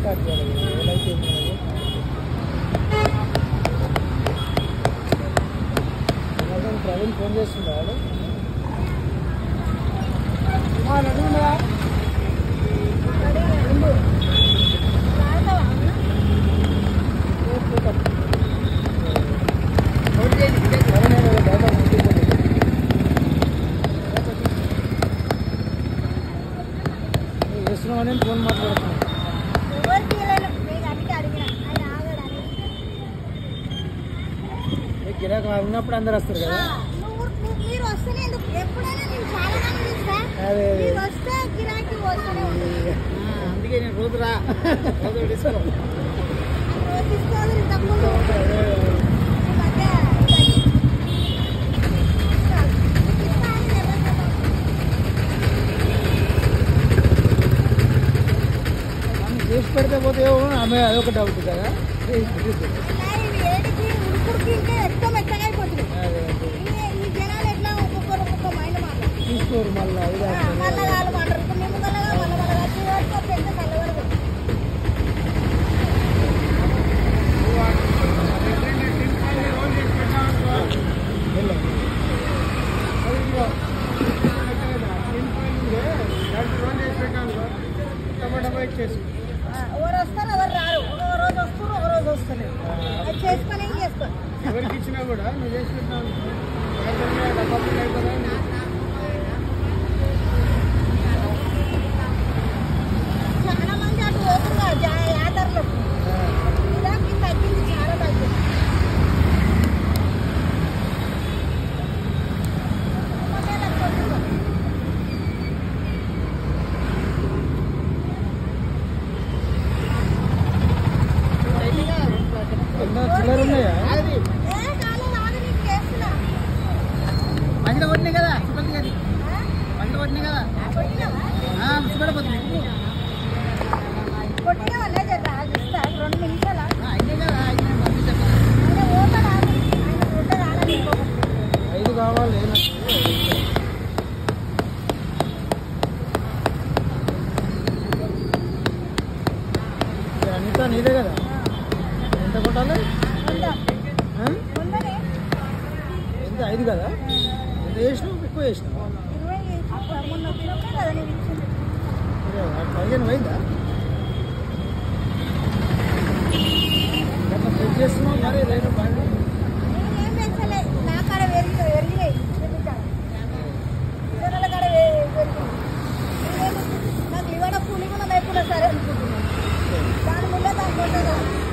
start చేయాలి ఎలా అయితే ప్రవీణ్ ఫోన్ చేస్తున్నాడు చేస్తున్నామని ఫోన్ మాట్లాడుతున్నాను గిరాకీ ఉన్నప్పుడు అందరు వస్తారు కదా అందుకే నేను రోజు రా రోజు తీసుకో చేసి పెడితే పోతే ఆమె అదొక డౌట్ కదా తీసుకోరు మళ్ళీ టమాటా బైక్ చేసి ఎవరు వస్తారు ఎవరు రారు ఒక రోజు వస్తారు ఒక రోజు వస్తారు అది చేసుకొని ఏం చేసుకో ఎవరికి ఇచ్చినా కూడా నువ్వు చేసి పెట్టాను చాలా మంది అటు పోతున్నారు యాదర్లో ఇలాంటి తగ్గింది చాలా తగ్గింది చిల్లర ఉన్నాయా మంచిగా పట్టినాయి కదా మంచిగా పట్టినాయి కదా ముచ్చిపడిపోతుంది కొట్టిన వాళ్ళే ఇస్తా 2 నిమిషాలు అయినాయి కదా ఆయన 5 కావాలి అనిత నీదే కదా ఎంత కొట్టాలి ఎంత 5 కదా ఎంత చేసినావు ఎక్కువ చేసినావు 15 అయిందా చెక్ చేస్తున్నావు మరి రేటు బాగా ఏం పెంచలే నా కాడ పెరిగినాయి ఇతరుల కాడ పెరిగినాయి నాకు ఇవ్వడం కూలి కూడా లేకుండా సరే అనుకుంటున్నాను దాని ముందే దాని